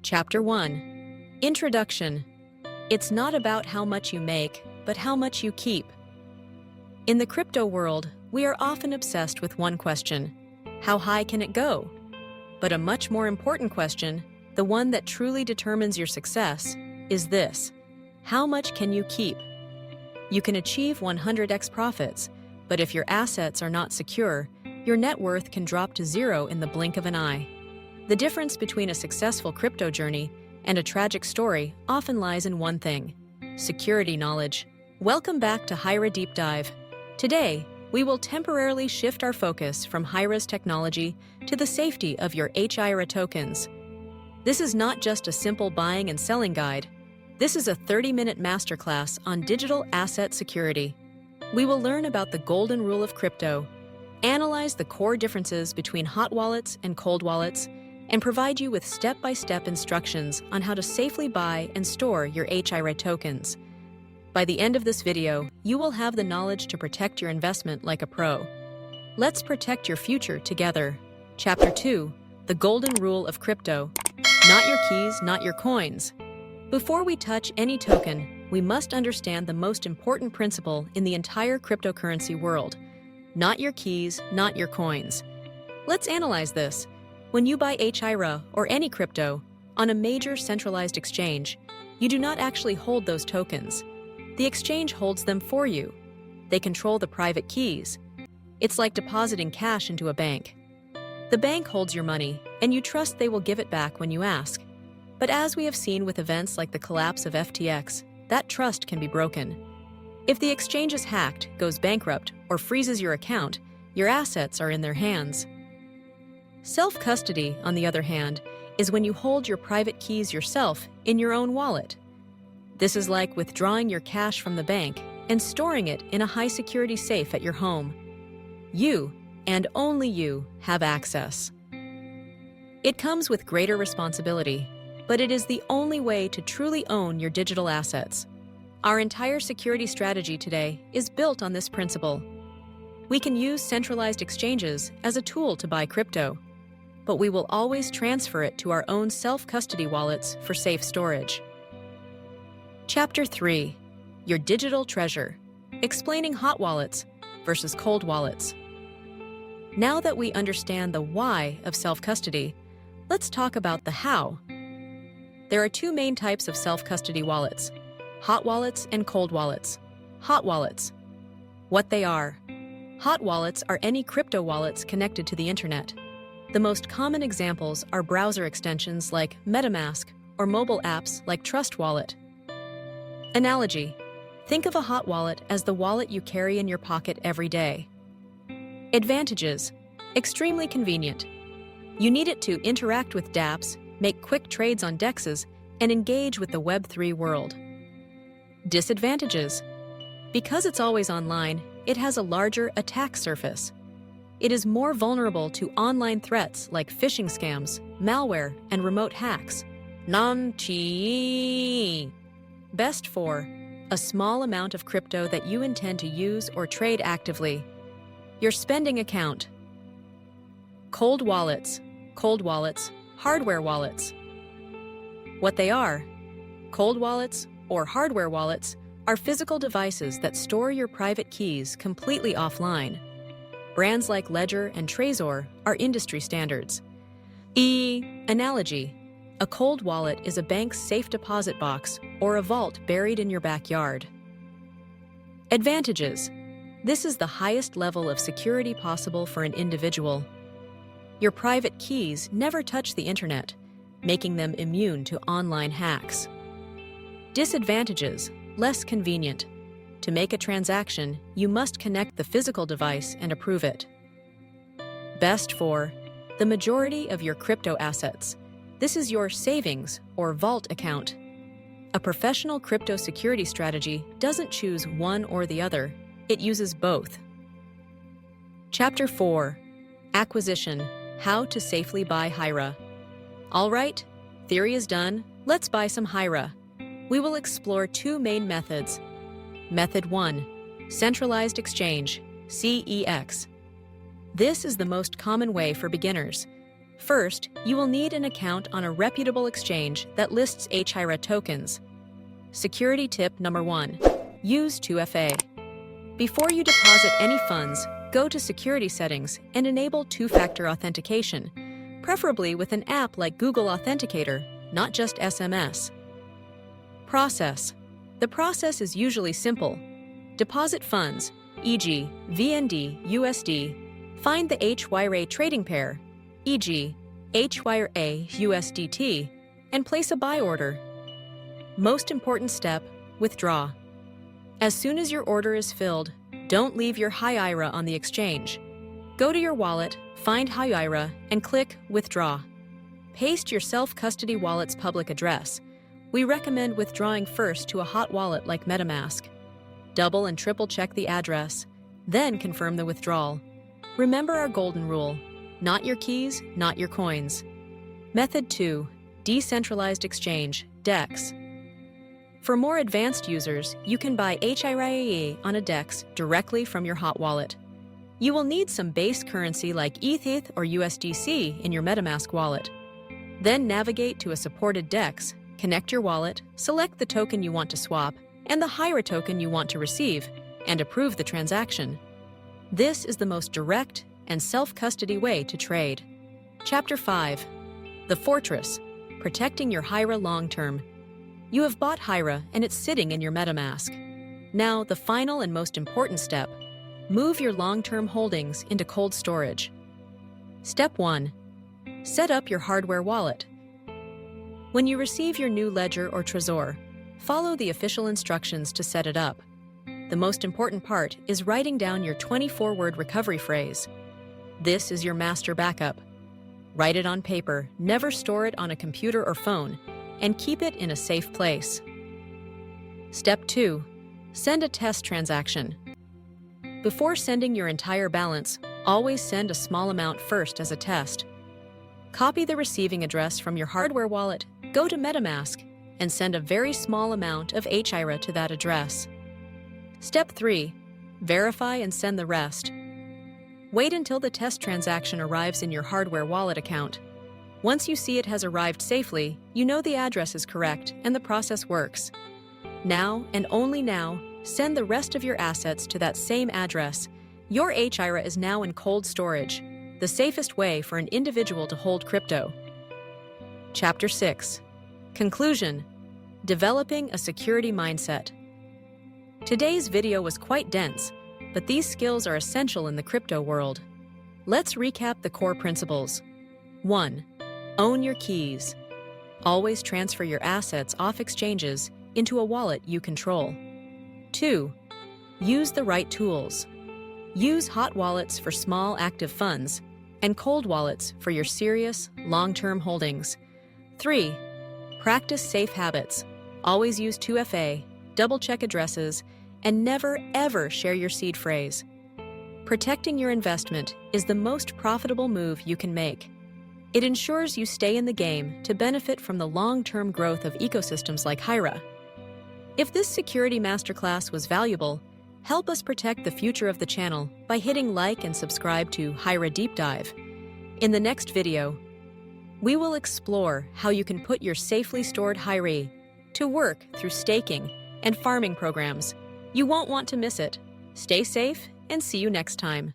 Chapter 1. Introduction. It's not about how much you make, but how much you keep. In the crypto world, we are often obsessed with one question: how high can it go? But a much more important question, the one that truly determines your success, is this: how much can you keep? You can achieve 100x profits, but if your assets are not secure, your net worth can drop to zero in the blink of an eye. The difference between a successful crypto journey and a tragic story often lies in one thing: security knowledge. Welcome back to Hyra Deep Dive. Today, we will temporarily shift our focus from Hyra's technology to the safety of your Hyra tokens. This is not just a simple buying and selling guide. This is a 30-minute masterclass on digital asset security. We will learn about the golden rule of crypto, analyze the core differences between hot wallets and cold wallets, and provide you with step-by-step instructions on how to safely buy and store your Hyra tokens. By the end of this video, you will have the knowledge to protect your investment like a pro. Let's protect your future together. Chapter 2. The Golden Rule of Crypto. Not your keys, not your coins. Before we touch any token, we must understand the most important principle in the entire cryptocurrency world: not your keys, not your coins. Let's analyze this. When you buy Hyra or any crypto on a major centralized exchange, you do not actually hold those tokens. The exchange holds them for you. They control the private keys. It's like depositing cash into a bank. The bank holds your money, and you trust they will give it back when you ask. But as we have seen with events like the collapse of FTX, that trust can be broken. If the exchange is hacked, goes bankrupt, or freezes your account, your assets are in their hands. Self-custody, on the other hand, is when you hold your private keys yourself in your own wallet. This is like withdrawing your cash from the bank and storing it in a high-security safe at your home. You, and only you, have access. It comes with greater responsibility, but it is the only way to truly own your digital assets. Our entire security strategy today is built on this principle. We can use centralized exchanges as a tool to buy crypto, but we will always transfer it to our own self-custody wallets for safe storage. Chapter 3. Your Digital Treasure. Explaining hot wallets versus cold wallets. Now that we understand the why of self-custody, let's talk about the how. There are two main types of self-custody wallets: hot wallets and cold wallets. Hot wallets. What they are. Hot wallets are any crypto wallets connected to the internet. The most common examples are browser extensions like MetaMask or mobile apps like Trust Wallet. Analogy. Think of a hot wallet as the wallet you carry in your pocket every day. Advantages. Extremely convenient. You need it to interact with dApps, make quick trades on DEXs, and engage with the Web3 world. Disadvantages. Because it's always online, it has a larger attack surface. It is more vulnerable to online threats like phishing scams, malware, and remote hacks. Best for a small amount of crypto that you intend to use or trade actively. Your spending account. Cold wallets, hardware wallets. What they are. Cold wallets, or hardware wallets, are physical devices that store your private keys completely offline. Brands like Ledger and Trezor are industry standards. Analogy. A cold wallet is a bank's safe deposit box or a vault buried in your backyard. Advantages. This is the highest level of security possible for an individual. Your private keys never touch the internet, making them immune to online hacks. Disadvantages. Less convenient. To make a transaction, you must connect the physical device and approve it. Best for the majority of your crypto assets. This is your savings or vault account. A professional crypto security strategy doesn't choose one or the other. It uses both. Chapter 4. Acquisition. How to safely buy Hyra. All right, theory is done. Let's buy some Hyra. We will explore two main methods. Method 1. Centralized Exchange, CEX. This is the most common way for beginners. First, you will need an account on a reputable exchange that lists Hyra tokens. Security tip number 1. Use 2FA. Before you deposit any funds, go to Security Settings and enable two-factor authentication, preferably with an app like Google Authenticator, not just SMS. Process. The process is usually simple. Deposit funds, e.g. VND USD, find the Hyra trading pair, e.g. Hyra USDT, and place a buy order. Most important step, withdraw. As soon as your order is filled, don't leave your Hyra on the exchange. Go to your wallet, find Hyra, and click Withdraw. Paste your self-custody wallet's public address. We recommend withdrawing first to a hot wallet like MetaMask. Double and triple check the address, then confirm the withdrawal. Remember our golden rule: not your keys, not your coins. Method 2. Decentralized Exchange, DEX. For more advanced users, you can buy Hyra on a DEX directly from your hot wallet. You will need some base currency like ETH or USDC in your MetaMask wallet. Then navigate to a supported DEX, connect your wallet, select the token you want to swap and the Hyra token you want to receive, and approve the transaction. This is the most direct and self-custody way to trade. Chapter 5. The Fortress. Protecting your Hyra long-term. You have bought Hyra and it's sitting in your MetaMask. Now, the final and most important step. Move your long-term holdings into cold storage. Step 1. Set up your hardware wallet. When you receive your new ledger or Trezor, follow the official instructions to set it up. The most important part is writing down your 24-word recovery phrase. This is your master backup. Write it on paper, never store it on a computer or phone, and keep it in a safe place. Step 2. Send a test transaction. Before sending your entire balance, always send a small amount first as a test. Copy the receiving address from your hardware wallet, go to MetaMask, and send a very small amount of Hyra to that address. Step 3. Verify and send the rest. Wait until the test transaction arrives in your hardware wallet account. Once you see it has arrived safely, you know the address is correct and the process works. Now, and only now, send the rest of your assets to that same address. Your Hyra is now in cold storage, the safest way for an individual to hold crypto. Chapter 6. Conclusion. Developing a security mindset. Today's video was quite dense, but these skills are essential in the crypto world. Let's recap the core principles. 1. Own your keys. Always transfer your assets off exchanges into a wallet you control. 2. Use the right tools. Use hot wallets for small active funds and cold wallets for your serious, long-term holdings. 3. Practice safe habits. Always use 2FA, double-check addresses, and never, ever share your seed phrase. Protecting your investment is the most profitable move you can make. It ensures you stay in the game to benefit from the long-term growth of ecosystems like Hyra. If this security masterclass was valuable, help us protect the future of the channel by hitting like and subscribe to Hyra Deep Dive. In the next video, we will explore how you can put your safely stored Hyra to work through staking and farming programs. You won't want to miss it. Stay safe and see you next time.